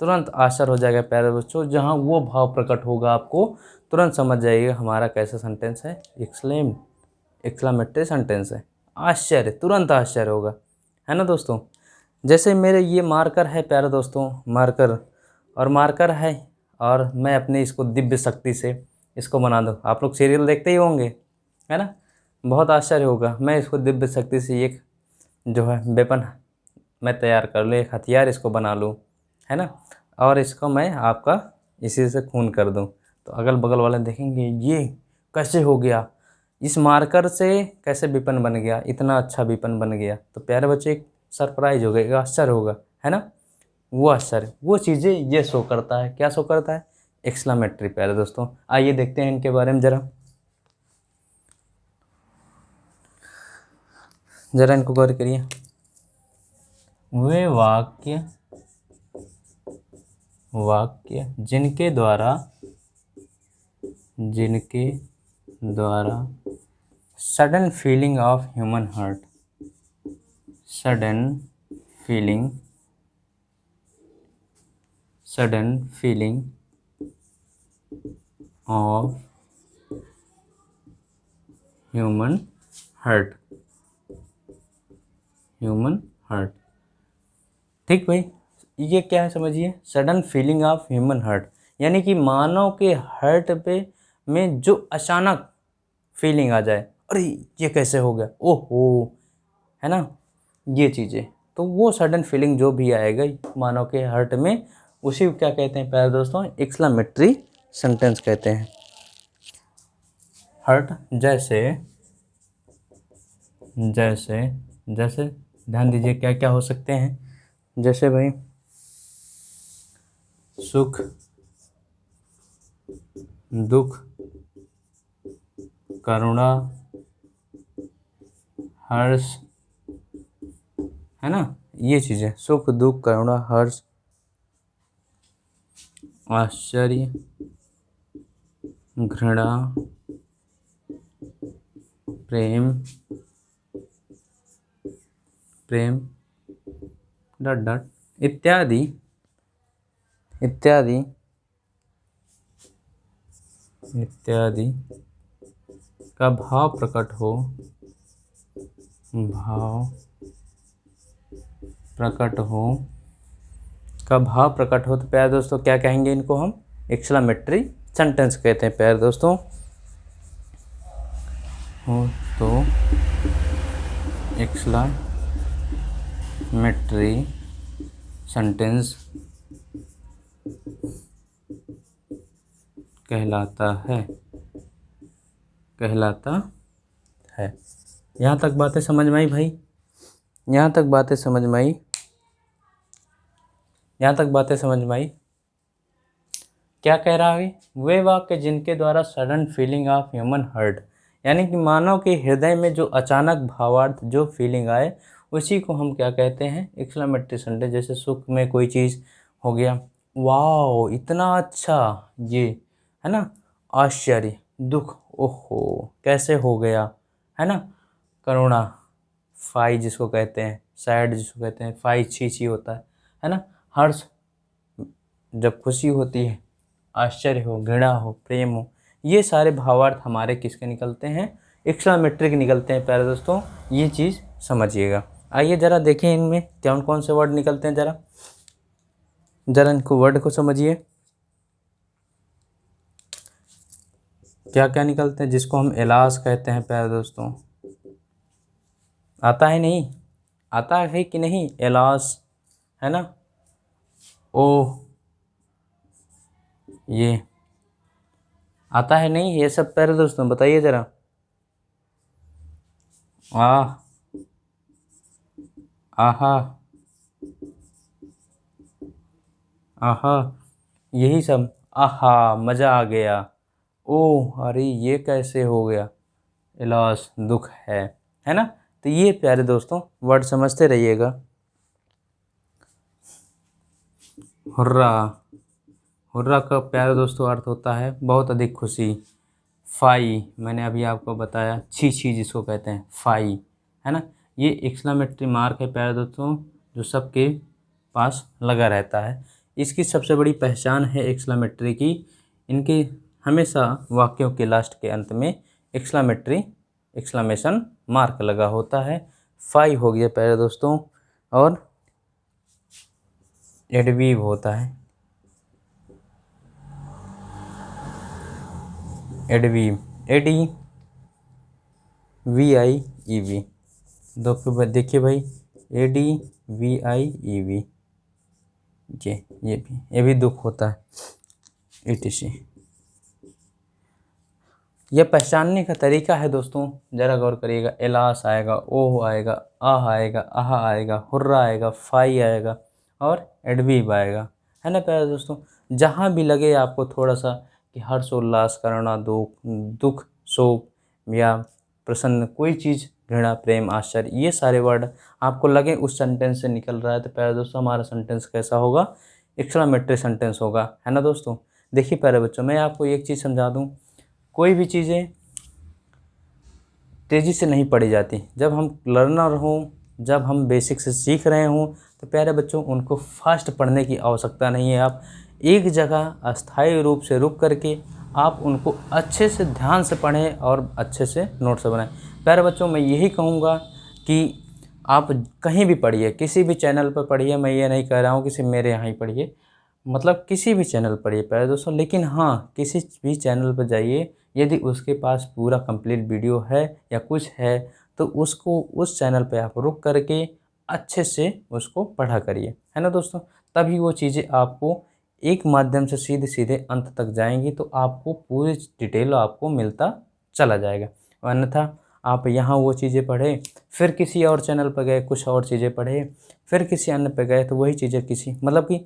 तुरंत आश्चर्य हो जाएगा प्यारे बच्चों। जहाँ वो भाव प्रकट होगा आपको तुरंत समझ जाइएगा हमारा कैसा सेंटेंस है, एक्सक्लामेटरी सेंटेंस है। आश्चर्य, तुरंत आश्चर्य होगा, है ना दोस्तों। जैसे मेरे ये मार्कर है प्यारे दोस्तों, मार्कर है और मैं अपने इसको दिव्य शक्ति से इसको बना दूँ। आप लोग सीरियल देखते ही होंगे, है ना, बहुत आश्चर्य होगा। मैं इसको दिव्य शक्ति से एक जो है वेपन मैं तैयार कर लूँ, एक हथियार इसको बना लूँ, है ना, और इसको मैं आपका इसी से खून कर दूँ। तो अगल बगल वाले देखेंगे ये कैसे हो गया, इस मार्कर से कैसे वेपन बन गया, इतना अच्छा वेपन बन गया। तो प्यारे बच्चे एक सरप्राइज होगा, एक आश्चर्य होगा, है ना। वो आश्चर्य, वो चीज़ें ये शो करता है। क्या शो करता है? एक्सक्लामेटरी प्यारे दोस्तों। आइए देखते हैं इनके बारे में ज़रा इनको गौर करिए। वे वाक्य जिनके द्वारा sudden feeling of human heart, sudden feeling of human heart, ठीक भाई। ये क्या है समझिए, sudden feeling of human heart, यानी कि मानव के हार्ट पे में जो अचानक फीलिंग आ जाए, अरे ये कैसे हो गया, ओहो, है ना, ये चीज़ें। तो वो सडन फीलिंग जो भी आएगा मानव के हार्ट में, उसी को क्या कहते हैं प्यारे दोस्तों? एक्सक्लामेटरी सेंटेंस कहते हैं। हार्ट जैसे ध्यान दीजिए क्या क्या हो सकते हैं। जैसे भाई सुख, दुख, करुणा, हर्ष, है ना, ये चीज़ें, सुख दुख करुणा हर्ष, आश्चर्य, घृणा, प्रेम इत्यादि का भाव प्रकट हो तो प्यारे दोस्तों क्या कहेंगे? इनको हम एक्सक्लामेटरी सेंटेंस कहते हैं प्यारे दोस्तों। हो तो एक्सक्लामेटरी सेंटेंस कहलाता है। यहाँ तक बातें समझ में आई भाई? यहाँ तक बातें समझ में आई? क्या कह रहा है? वे वाक्य जिनके द्वारा sudden feeling of human hurt, यानी कि मानव के हृदय में जो अचानक भावार्थ, जो फीलिंग आए, उसी को हम क्या कहते हैं? Exclamatory sentence. जैसे सुख में कोई चीज़ हो गया, वाओ इतना अच्छा, ये है ना। आश्चर्य, दुख, ओहो कैसे हो गया, है ना। करुणा, फाई जिसको कहते हैं, सैड जिसको कहते हैं, फाई छी छी होता है ना। हर्ष, जब खुशी होती है, आश्चर्य हो, घृणा हो, प्रेम हो, ये सारे भावार्थ हमारे किसके निकलते हैं? एक्सक्लेमेटरी के निकलते हैं। प्यारे दोस्तों ये चीज़ समझिएगा। आइए ज़रा देखें इनमें कौन कौन से वर्ड निकलते हैं। ज़रा इनको वर्ड को समझिए, क्या क्या निकलते हैं, जिसको हम इलाज कहते हैं। प्यारे दोस्तों आता है नहीं? आता है कि नहीं? इलाज है ना। ओ ये आता है नहीं ये सब? प्यारे दोस्तों बताइए ज़रा। आहा, आहा, यही सब। आहा मज़ा आ गया। ओह अरे ये कैसे हो गया। इलाज, दुख है ना। तो ये प्यारे दोस्तों वर्ड समझते रहिएगा। हुर्रा, हुर्रा का प्यारे दोस्तों अर्थ होता है बहुत अधिक खुशी। फाई मैंने अभी आपको बताया, छी छी जिसको कहते हैं, फाई है ना। ये एक्सक्लेमेटरी मार्क है प्यारे दोस्तों, जो सबके पास लगा रहता है। इसकी सबसे बड़ी पहचान है एक्सक्लेमेटरी की, इनके हमेशा वाक्यों के लास्ट के अंत में एक्सक्लेमेशन मार्क लगा होता है। फाई हो गया प्यारे दोस्तों, और एडवीव होता है, एडवीव, ADVIEV। देखिए भाई, ADVIEV, ये भी दुख होता है, ETC। यह पहचानने का तरीका है दोस्तों, ज़रा गौर करिएगा। एलास आएगा, ओह आएगा, आह आएगा, आहा आएगा, हुर्रा आएगा, फाई आएगा, और एडवीव आएगा, है ना प्यारे दोस्तों। जहाँ भी लगे आपको थोड़ा सा कि हर्षोल्लास, करुणा, दुख, शोक या प्रसन्न, कोई चीज़, घृणा, प्रेम, आश्चर्य, ये सारे वर्ड आपको लगे उस सेंटेंस से निकल रहा है, तो प्यारे दोस्तों हमारा सेंटेंस कैसा होगा? एक्सक्लेमेटरी सेंटेंस होगा, है ना दोस्तों। देखिए प्यारे बच्चों, मैं आपको एक चीज़ समझा दूँ, कोई भी चीज़ें तेज़ी से नहीं पढ़ी जाती। जब हम लर्नर हों, जब हम बेसिक से सीख रहे हों, तो प्यारे बच्चों उनको फास्ट पढ़ने की आवश्यकता नहीं है। आप एक जगह अस्थायी रूप से रुक करके आप उनको अच्छे से ध्यान से पढ़ें और अच्छे से नोट्स बनाएं। प्यारे बच्चों मैं यही कहूँगा कि आप कहीं भी पढ़िए, किसी भी चैनल पर पढ़िए, मैं ये नहीं कह रहा हूँ कि सिर्फ मेरे यहाँ ही पढ़िए, मतलब किसी भी चैनल पर पढ़िए प्यारे दोस्तों। लेकिन हाँ, किसी भी चैनल पर जाइए, यदि उसके पास पूरा कंप्लीट वीडियो है या कुछ है, तो उसको उस चैनल पे आप रुक करके अच्छे से उसको पढ़ा करिए, है ना दोस्तों। तभी वो चीज़ें आपको एक माध्यम से सीधे सीधे अंत तक जाएंगी, तो आपको पूरी डिटेल आपको मिलता चला जाएगा। अन्यथा आप यहाँ वो चीज़ें पढ़े, फिर किसी और चैनल पर गए कुछ और चीज़ें पढ़े, फिर किसी अन्य पर गए तो वही चीज़ें किसी मतलब कि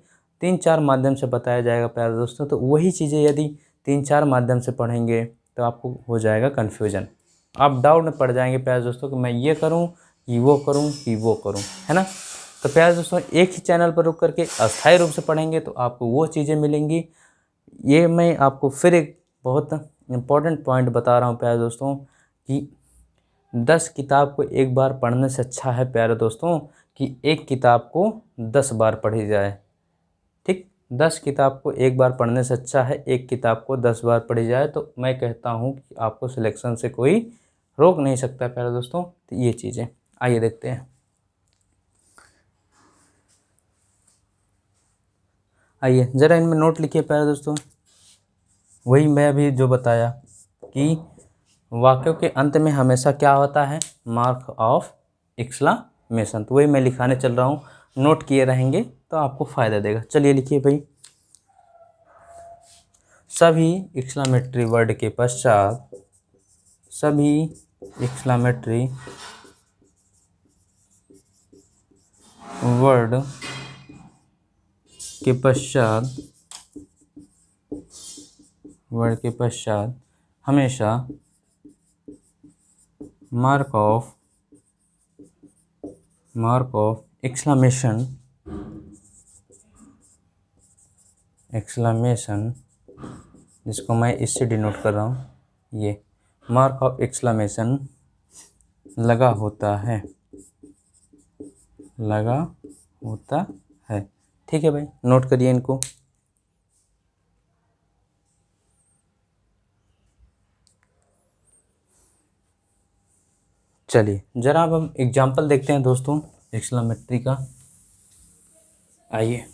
3-4 माध्यम से बताया जाएगा प्यारे दोस्तों। तो वही चीज़ें यदि 3-4 माध्यम से पढ़ेंगे तो आपको हो जाएगा कन्फ्यूजन, आप डाउट में पड़ जाएंगे प्यारे दोस्तों कि मैं ये करूं कि वो करूं कि वो करूं, है ना। तो प्यारे दोस्तों एक ही चैनल पर रुक करके अस्थायी रूप से पढ़ेंगे तो आपको वो चीज़ें मिलेंगी। ये मैं आपको फिर एक बहुत इम्पॉर्टेंट पॉइंट बता रहा हूँ प्यारे दोस्तों, कि 10 किताब को एक बार पढ़ने से अच्छा है प्यारे दोस्तों कि एक किताब को 10 बार पढ़ी जाए। ठीक, 10 किताब को एक बार पढ़ने से अच्छा है एक किताब को 10 बार पढ़ी जाए। तो मैं कहता हूँ कि आपको सिलेक्शन से कोई रोक नहीं सकता प्यारे दोस्तों। तो ये चीज़ें आइए देखते हैं। आइए ज़रा इनमें नोट लिखिए प्यारे दोस्तों। वही मैं अभी जो बताया कि वाक्यों के अंत में हमेशा क्या होता है? Mark of exclamation. तो वही मैं लिखाने चल रहा हूँ, नोट किए रहेंगे तो आपको फ़ायदा देगा। चलिए लिखिए भाई, सभी एक्सक्लामेटरी वर्ड के पश्चात, सभी एक्सक्लामेटरी वर्ड के पश्चात, वर्ड के पश्चात हमेशा मार्क ऑफ एक्सक्लामेशन, एक्सक्लामेशन, जिसको मैं इससे डिनोट कर रहा हूँ, ये मार्क ऑफ एक्सक्लामेशन लगा होता है, लगा होता है। ठीक है भाई, नोट करिए इनको। चलिए जरा अब हम एग्जाम्पल देखते हैं दोस्तों एक्सक्लामेटरी का। आइए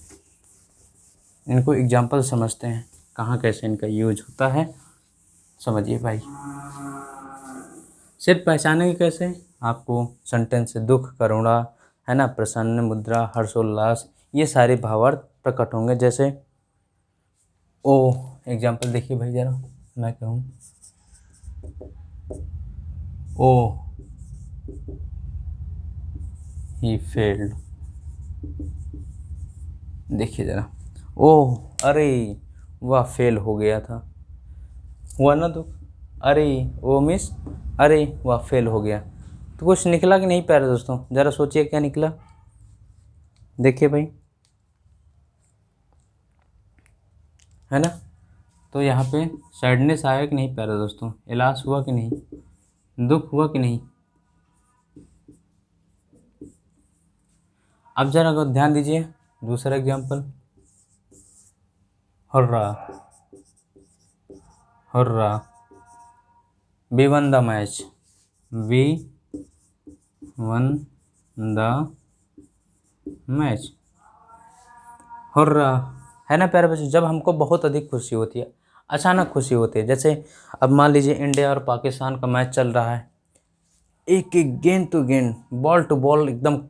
इनको एग्जाम्पल समझते हैं, कहाँ कैसे इनका यूज होता है, समझिए भाई। सिर्फ पहचानेंगे कैसे, आपको सेंटेंस से दुख, करुणा, है ना, प्रसन्न, मुद्रा, हर्षोल्लास, ये सारे भावार्थ प्रकट होंगे। जैसे ओ, एग्जाम्पल देखिए भाई जरा, मैं कहूँ ओ ही फेल्ड, देखिए ज़रा, ओह अरे वह फेल हो गया था, हुआ ना दुख, अरे वो मिस, अरे वह फेल हो गया। तो कुछ निकला कि नहीं प्यारे दोस्तों, ज़रा सोचिए क्या निकला, देखिए भाई, है ना। तो यहाँ पे सैडनेस आया कि नहीं प्यारे दोस्तों, इलास हुआ कि नहीं, दुख हुआ कि नहीं। अब जरा अगर ध्यान दीजिए, दूसरा example, hurrah, hurrah, we won the match, we won the match, hurrah, है ना प्यारे बच्चों। जब हमको बहुत अधिक खुशी होती है, अचानक खुशी होती है, जैसे अब मान लीजिए इंडिया और पाकिस्तान का मैच चल रहा है, एक एक गेंद टू गेंद, बॉल टू बॉल एकदम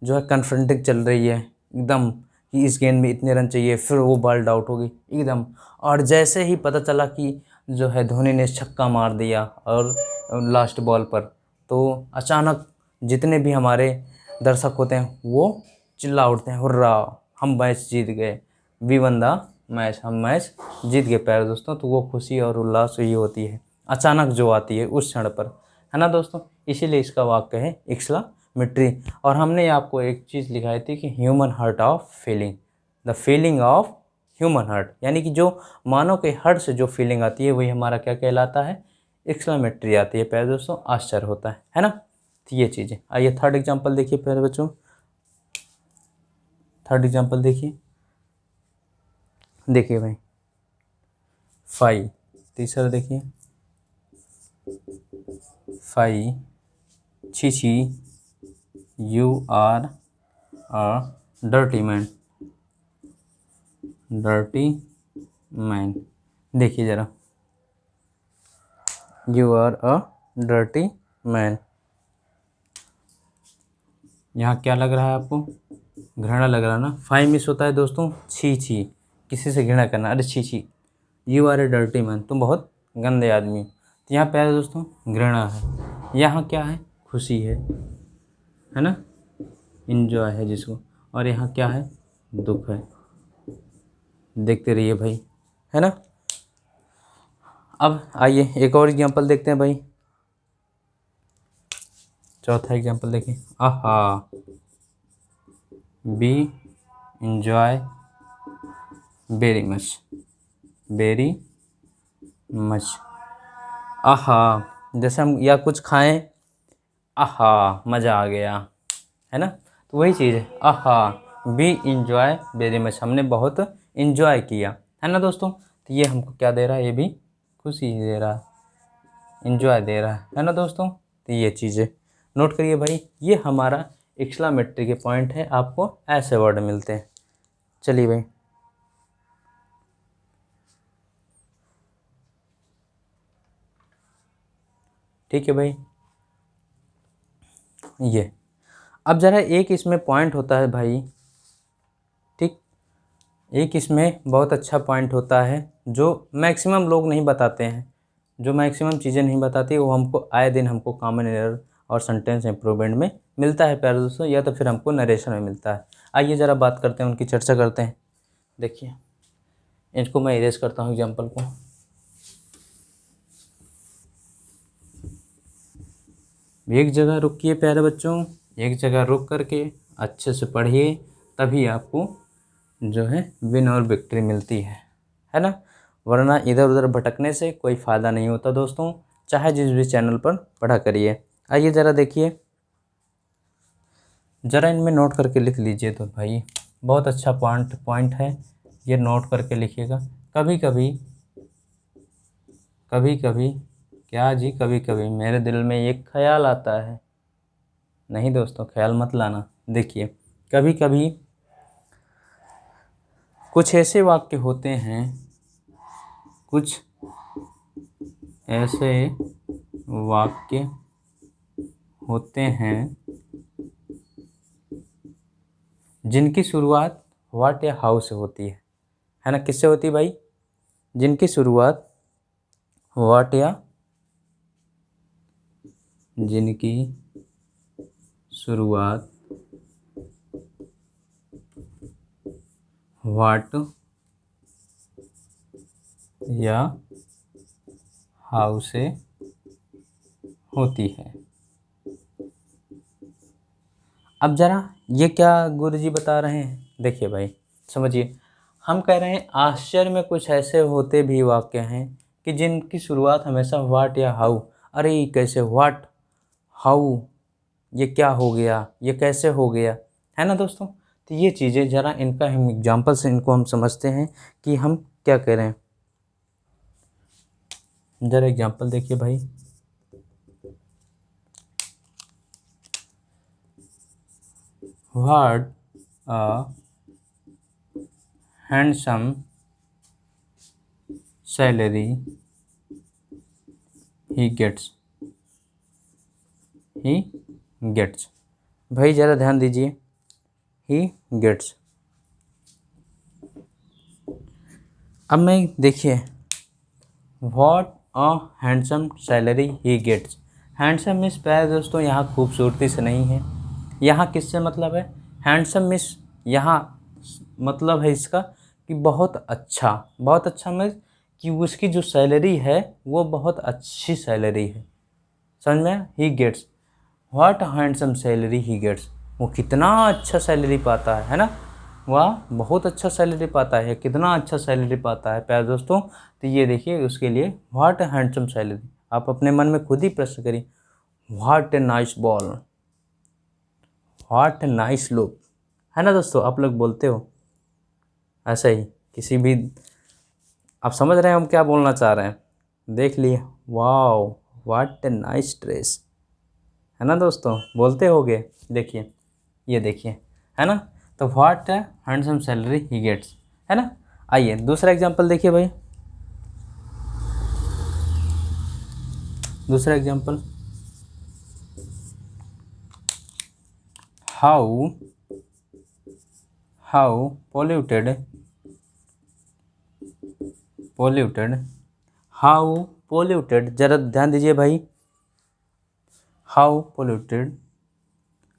जो है कन्फ्रंटिंग चल रही है एकदम, कि इस गेंद में इतने रन चाहिए, फिर वो बॉल आउट होगी एकदम। और जैसे ही पता चला कि जो है धोनी ने छक्का मार दिया और लास्ट बॉल पर, तो अचानक जितने भी हमारे दर्शक होते हैं वो चिल्ला उठते हैं, हुर्रा हम मैच जीत गए, वी वन द मैच, हम मैच जीत गए प्यारे दोस्तों। तो वो खुशी और उल्लास ये होती है अचानक जो आती है उस क्षण पर, है ना दोस्तों। इसीलिए इसका वाक्य है एक्सक्लामेटरी। और हमने आपको एक चीज़ लिखाई थी कि human heart of feeling, the feeling of human heart, यानी कि जो मानव के हार्ट से जो फीलिंग आती है वही हमारा क्या कहलाता है, एक्सक्लामेटरी आती है प्यारे दोस्तों, आश्चर्य होता है ना। तो ये चीज़ें, आइए थर्ड एग्जाम्पल देखिए प्यारे बच्चों, थर्ड एग्जाम्पल देखिए, देखिए भाई, फाई, तीसरा देखिए, फाई, छी छी, you are a dirty man, dirty man, देखिए ज़रा, you are a dirty man, यहाँ क्या लग रहा है आपको, घृणा लग रहा है ना। फाइव मिस होता है दोस्तों, छी छी, किसी से घृणा करना, अरे छी छी, you are a dirty man, तुम बहुत गंदे आदमी। तो यहाँ प्यारे दोस्तों घृणा है, यहाँ क्या है, खुशी है ना, इंजॉय है जिसको, और यहाँ क्या है, दुख है। देखते रहिए भाई, है ना। अब आइए एक और एग्जांपल देखते हैं भाई, चौथा एग्जांपल देखिए, आहा, be enjoy very much, very much, आहा, जैसे हम या कुछ खाएं, आहा मज़ा आ गया, है ना। तो वही चीज़ है, आहा, वी इंजॉय वेरी मच, हमने बहुत इंजॉय किया, है ना दोस्तों। तो ये हमको क्या दे रहा है, ये भी खुशी दे रहा है, इंजॉय दे रहा है ना दोस्तों। तो ये चीज़ें नोट करिए भाई, ये हमारा एक्सक्लामेटरी के पॉइंट है, आपको ऐसे वर्ड मिलते हैं। चलिए भाई, ठीक है भाई, ये अब ज़रा एक इसमें पॉइंट होता है भाई, ठीक, एक इसमें बहुत अच्छा पॉइंट होता है जो मैक्सिमम लोग नहीं बताते हैं, जो मैक्सिमम चीज़ें नहीं बताती, वो हमको आए दिन हमको कॉमन एरर और सेंटेंस इम्प्रूवमेंट में मिलता है प्यारे दोस्तों, या तो फिर हमको नरेशन में मिलता है। आइए ज़रा बात करते हैं, उनकी चर्चा करते हैं। देखिए इसको मैं इरेज करता हूँ एग्जाम्पल को। एक जगह रुकिए प्यारे बच्चों, एक जगह रुक करके अच्छे से पढ़िए, तभी आपको जो है विन और विक्ट्री मिलती है ना, वरना इधर उधर भटकने से कोई फ़ायदा नहीं होता दोस्तों, चाहे जिस भी चैनल पर पढ़ा करिए। आइए ज़रा देखिए, ज़रा इनमें नोट करके लिख लीजिए तो भाई बहुत अच्छा पॉइंट है, ये नोट करके लिखिएगा। कभी कभी कभी कभी क्या जी, कभी कभी मेरे दिल में एक ख्याल आता है, नहीं दोस्तों ख्याल मत लाना। देखिए कभी कभी कुछ ऐसे वाक्य होते हैं, कुछ ऐसे वाक्य होते हैं जिनकी शुरुआत व्हाट या हाउ से होती है ना, किससे होती है भाई, जिनकी शुरुआत व्हाट या, जिनकी शुरुआत व्हाट या हाउ से होती है। अब ज़रा ये क्या गुरुजी बता रहे हैं, देखिए भाई समझिए, हम कह रहे हैं आश्चर्य में कुछ ऐसे होते भी वाक्य हैं कि जिनकी शुरुआत हमेशा व्हाट या हाउ, अरे कैसे, व्हाट, हाउ, ये क्या हो गया, ये कैसे हो गया, है ना दोस्तों। तो ये चीज़ें ज़रा इनका हम एग्जाम्पल से इनको हम समझते हैं कि हम क्या कह रहे हैं। ज़रा एग्जाम्पल देखिए भाई, what a handsome salary he gets, he gets, भाई ज़रा ध्यान दीजिए, ही गेट्स। अब मैं देखिए, what a handsome salary he gets, handsome means प्यारे दोस्तों यहाँ खूबसूरती से नहीं है, यहाँ किससे मतलब है, हैंडसम मीन्स यहाँ मतलब है इसका कि बहुत अच्छा, बहुत अच्छा मीन्स कि उसकी जो सैलरी है वो बहुत अच्छी सैलरी है, समझ में। He gets, what handsome salary he gets, वो कितना अच्छा सैलरी पाता है ना, वह बहुत अच्छा सैलरी पाता है, कितना अच्छा सैलरी पाता है प्यारे दोस्तों। तो ये देखिए उसके लिए व्हाट हैंडसम सैलरी, आप अपने मन में खुद ही प्रश्न करिए, what a nice ball, what a nice look, है ना दोस्तों, आप लोग बोलते हो ऐसा ही किसी भी, आप समझ रहे हैं हम क्या बोलना चाह रहे हैं, देख लिए, wow what a nice dress, है ना दोस्तों, बोलते होगे। देखिए ये देखिए, है ना, तो व्हाट है हैंडसम सैलरी ही गेट्स, है ना। आइए दूसरा एग्जांपल देखिए भाई, दूसरा example, how how polluted, polluted, how polluted, जरा ध्यान दीजिए भाई, हाउ पोल्यूटेड,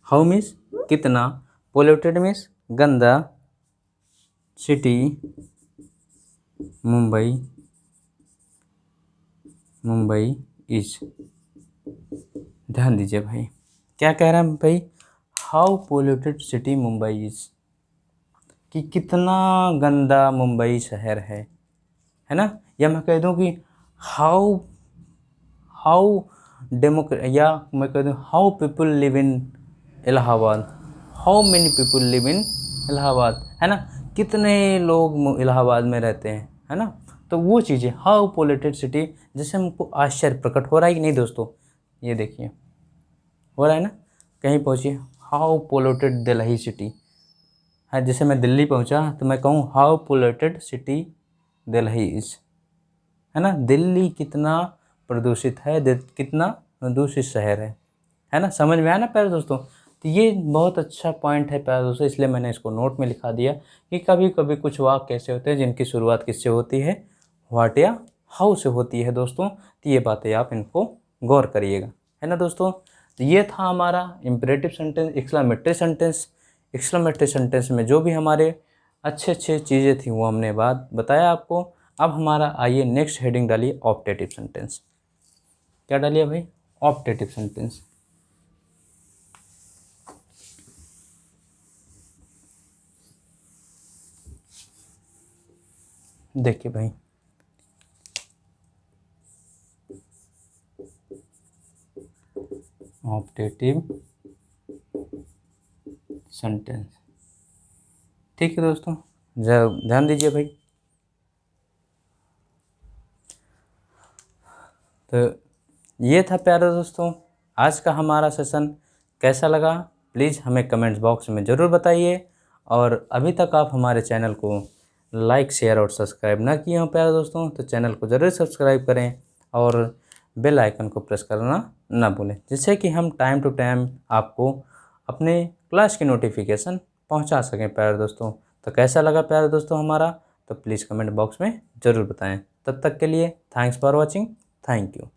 हाउ मीन्स कितना, पोल्यूटेड मीन्स गंदा, सिटी मुंबई, मुंबई इज, ध्यान दीजिए भाई क्या कह रहा है भाई, how polluted city Mumbai is, कि कितना गंदा मुंबई शहर है ना, या मैं कह दूं कि हाउ हाउ या मैं कह दूं how people live in Allahabad, how many people live in Allahabad, है ना, कितने लोग इलाहाबाद में रहते हैं, है ना। तो वो चीज़ें हाउ पोल्यूटेड सिटी, जैसे हमको आश्चर्य प्रकट हो रहा है कि नहीं दोस्तों, ये देखिए हो रहा है ना, कहीं पहुँचिए, हाउ पोल्यूटेड दिल्ली सिटी, है, जैसे मैं दिल्ली पहुँचा तो मैं कहूँ how polluted city Delhi is, है ना, दिल्ली कितना प्रदूषित है, कितना प्रदूषित शहर है ना, समझ में आया ना प्यारे दोस्तों। तो ये बहुत अच्छा पॉइंट है प्यारे दोस्तों, इसलिए मैंने इसको नोट में लिखा दिया कि कभी कभी कुछ वाक्य ऐसे होते हैं जिनकी शुरुआत किससे होती है, व्हाट या हाउ से होती है दोस्तों। तो ये बातें आप इनको गौर करिएगा, है ना दोस्तों। तो ये था हमारा imperative sentence, exclamatory sentence. Exclamatory sentence में जो भी हमारे अच्छे अच्छे चीज़ें थी वो हमने बात बताया आपको। अब हमारा आइए नेक्स्ट हेडिंग डालिए ऑप्टेटिव सेंटेंस। क्या डालिए भाई, ऑप्टेटिव सेंटेंस। देखिए भाई, ऑप्टेटिव सेंटेंस, ठीक है दोस्तों, ध्यान दीजिए भाई। तो ये था प्यारे दोस्तों आज का हमारा सेशन। कैसा लगा प्लीज़ हमें कमेंट्स बॉक्स में ज़रूर बताइए। और अभी तक आप हमारे चैनल को लाइक शेयर और सब्सक्राइब ना किए हो प्यारे दोस्तों, तो चैनल को ज़रूर सब्सक्राइब करें और बेल आइकन को प्रेस करना ना भूलें, जिससे कि हम टाइम टू टाइम आपको अपने क्लास की नोटिफिकेशन पहुंचा सकें प्यारे दोस्तों। तो कैसा लगा प्यारे दोस्तों हमारा, तो प्लीज़ कमेंट बॉक्स में ज़रूर बताएं। तब तक के लिए thanks for watching, thank you.